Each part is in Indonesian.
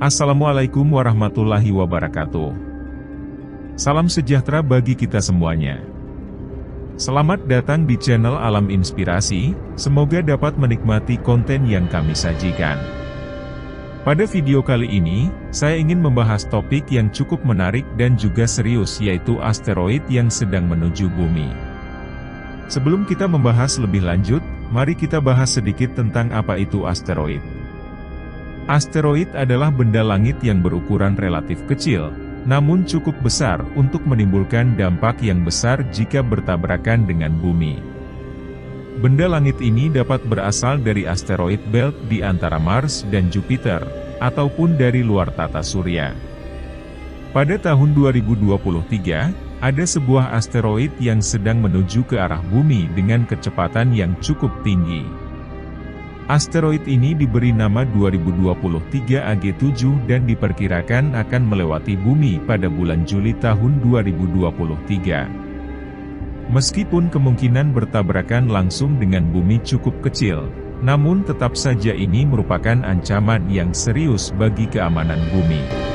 Assalamualaikum warahmatullahi wabarakatuh. Salam sejahtera bagi kita semuanya. Selamat datang di channel Alam Inspirasi, semoga dapat menikmati konten yang kami sajikan. Pada video kali ini, saya ingin membahas topik yang cukup menarik dan juga serius, yaitu asteroid yang sedang menuju bumi. Sebelum kita membahas lebih lanjut, mari kita bahas sedikit tentang apa itu asteroid. Asteroid adalah benda langit yang berukuran relatif kecil, namun cukup besar untuk menimbulkan dampak yang besar jika bertabrakan dengan bumi. Benda langit ini dapat berasal dari asteroid belt di antara Mars dan Jupiter, ataupun dari luar tata surya. Pada tahun 2023, ada sebuah asteroid yang sedang menuju ke arah bumi dengan kecepatan yang cukup tinggi. Asteroid ini diberi nama 2023 AG7 dan diperkirakan akan melewati bumi pada bulan Juli tahun 2023. Meskipun kemungkinan bertabrakan langsung dengan bumi cukup kecil, namun tetap saja ini merupakan ancaman yang serius bagi keamanan bumi.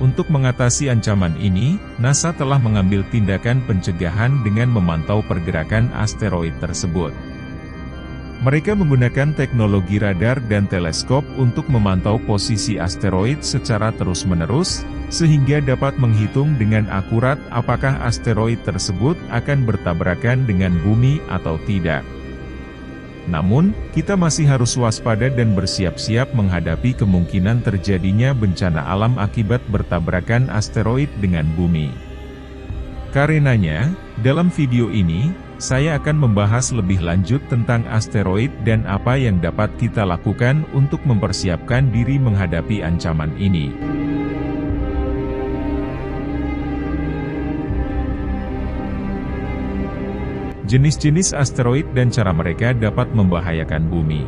Untuk mengatasi ancaman ini, NASA telah mengambil tindakan pencegahan dengan memantau pergerakan asteroid tersebut. Mereka menggunakan teknologi radar dan teleskop untuk memantau posisi asteroid secara terus-menerus, sehingga dapat menghitung dengan akurat apakah asteroid tersebut akan bertabrakan dengan bumi atau tidak. Namun, kita masih harus waspada dan bersiap-siap menghadapi kemungkinan terjadinya bencana alam akibat bertabrakan asteroid dengan bumi. Karenanya, dalam video ini, saya akan membahas lebih lanjut tentang asteroid dan apa yang dapat kita lakukan untuk mempersiapkan diri menghadapi ancaman ini. Jenis-jenis asteroid dan cara mereka dapat membahayakan bumi.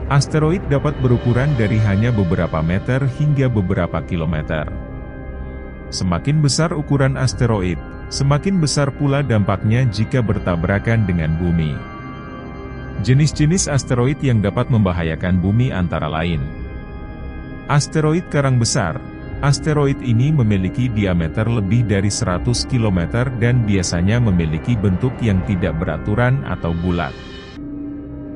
Asteroid dapat berukuran dari hanya beberapa meter hingga beberapa kilometer. Semakin besar ukuran asteroid, semakin besar pula dampaknya jika bertabrakan dengan bumi. Jenis-jenis asteroid yang dapat membahayakan bumi antara lain: asteroid karang besar. Asteroid ini memiliki diameter lebih dari 100 km dan biasanya memiliki bentuk yang tidak beraturan atau bulat.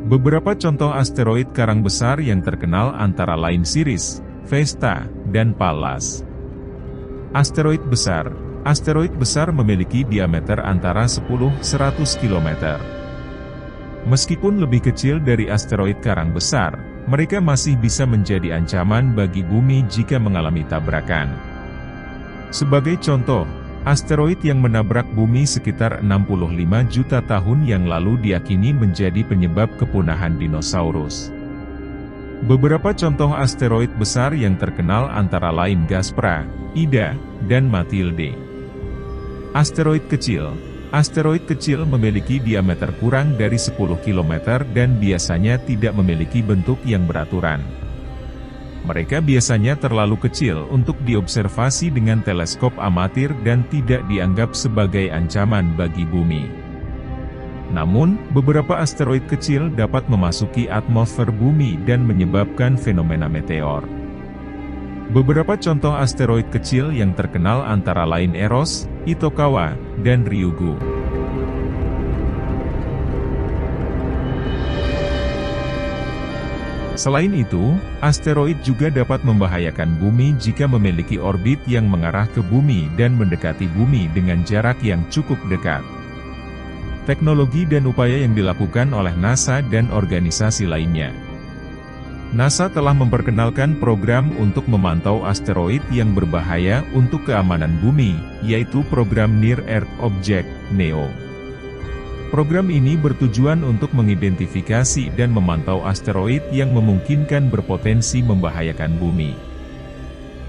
Beberapa contoh asteroid karang besar yang terkenal antara lain Ceres, Vesta, dan Pallas. Asteroid besar. Asteroid besar memiliki diameter antara 10–100 km. Meskipun lebih kecil dari asteroid karang besar, mereka masih bisa menjadi ancaman bagi bumi jika mengalami tabrakan. Sebagai contoh, asteroid yang menabrak bumi sekitar 65 juta tahun yang lalu diyakini menjadi penyebab kepunahan dinosaurus. Beberapa contoh asteroid besar yang terkenal antara lain Gaspra, Ida, dan Matilde. Asteroid kecil. Asteroid kecil memiliki diameter kurang dari 10 km dan biasanya tidak memiliki bentuk yang beraturan. Mereka biasanya terlalu kecil untuk diobservasi dengan teleskop amatir dan tidak dianggap sebagai ancaman bagi bumi. Namun, beberapa asteroid kecil dapat memasuki atmosfer bumi dan menyebabkan fenomena meteor. Beberapa contoh asteroid kecil yang terkenal antara lain Eros, Itokawa, dan Ryugu. Selain itu, asteroid juga dapat membahayakan bumi jika memiliki orbit yang mengarah ke bumi dan mendekati bumi dengan jarak yang cukup dekat. Teknologi dan upaya yang dilakukan oleh NASA dan organisasi lainnya. NASA telah memperkenalkan program untuk memantau asteroid yang berbahaya untuk keamanan bumi, yaitu program Near Earth Object (NEO). Program ini bertujuan untuk mengidentifikasi dan memantau asteroid yang memungkinkan berpotensi membahayakan bumi.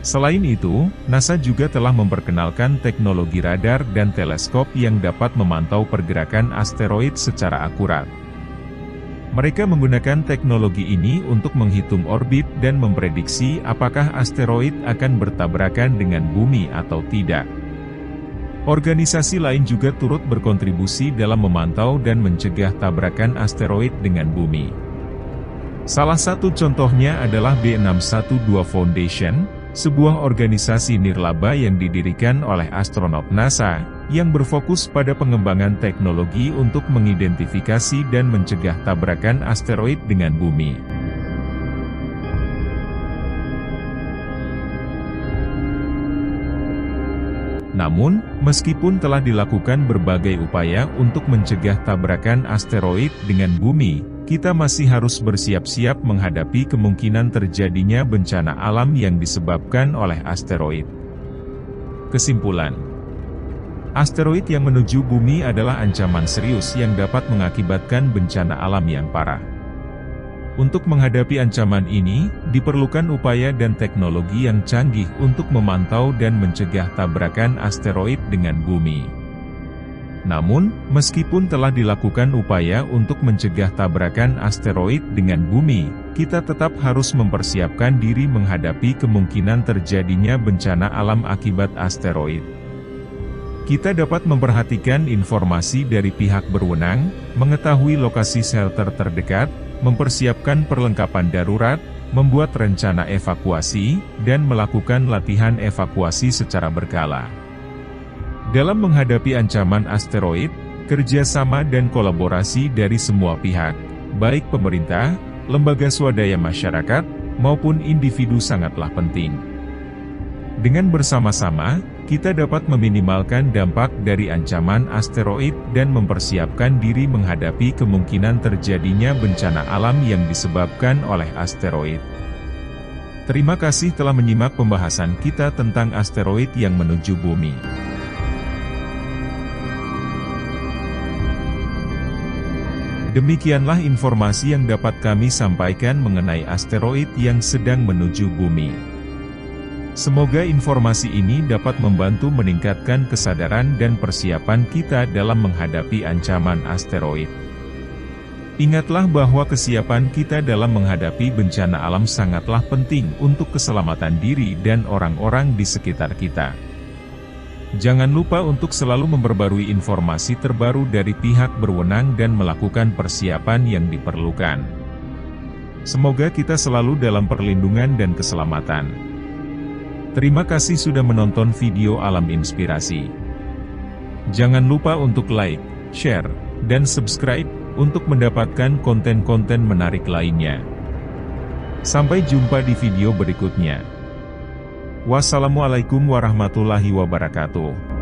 Selain itu, NASA juga telah memperkenalkan teknologi radar dan teleskop yang dapat memantau pergerakan asteroid secara akurat. Mereka menggunakan teknologi ini untuk menghitung orbit dan memprediksi apakah asteroid akan bertabrakan dengan bumi atau tidak. Organisasi lain juga turut berkontribusi dalam memantau dan mencegah tabrakan asteroid dengan bumi. Salah satu contohnya adalah B612 Foundation, sebuah organisasi nirlaba yang didirikan oleh astronot NASA, yang berfokus pada pengembangan teknologi untuk mengidentifikasi dan mencegah tabrakan asteroid dengan bumi. Namun, meskipun telah dilakukan berbagai upaya untuk mencegah tabrakan asteroid dengan bumi, kita masih harus bersiap-siap menghadapi kemungkinan terjadinya bencana alam yang disebabkan oleh asteroid. Kesimpulan: asteroid yang menuju bumi adalah ancaman serius yang dapat mengakibatkan bencana alam yang parah. Untuk menghadapi ancaman ini, diperlukan upaya dan teknologi yang canggih untuk memantau dan mencegah tabrakan asteroid dengan bumi. Namun, meskipun telah dilakukan upaya untuk mencegah tabrakan asteroid dengan bumi, kita tetap harus mempersiapkan diri menghadapi kemungkinan terjadinya bencana alam akibat asteroid. Kita dapat memperhatikan informasi dari pihak berwenang, mengetahui lokasi shelter terdekat, mempersiapkan perlengkapan darurat, membuat rencana evakuasi, dan melakukan latihan evakuasi secara berkala. Dalam menghadapi ancaman asteroid, kerjasama dan kolaborasi dari semua pihak, baik pemerintah, lembaga swadaya masyarakat, maupun individu sangatlah penting. Dengan bersama-sama, kita dapat meminimalkan dampak dari ancaman asteroid dan mempersiapkan diri menghadapi kemungkinan terjadinya bencana alam yang disebabkan oleh asteroid. Terima kasih telah menyimak pembahasan kita tentang asteroid yang menuju bumi. Demikianlah informasi yang dapat kami sampaikan mengenai asteroid yang sedang menuju bumi. Semoga informasi ini dapat membantu meningkatkan kesadaran dan persiapan kita dalam menghadapi ancaman asteroid. Ingatlah bahwa kesiapan kita dalam menghadapi bencana alam sangatlah penting untuk keselamatan diri dan orang-orang di sekitar kita. Jangan lupa untuk selalu memperbarui informasi terbaru dari pihak berwenang dan melakukan persiapan yang diperlukan. Semoga kita selalu dalam perlindungan dan keselamatan. Terima kasih sudah menonton video Alam Inspirasi. Jangan lupa untuk like, share, dan subscribe untuk mendapatkan konten-konten menarik lainnya. Sampai jumpa di video berikutnya. Wassalamualaikum warahmatullahi wabarakatuh.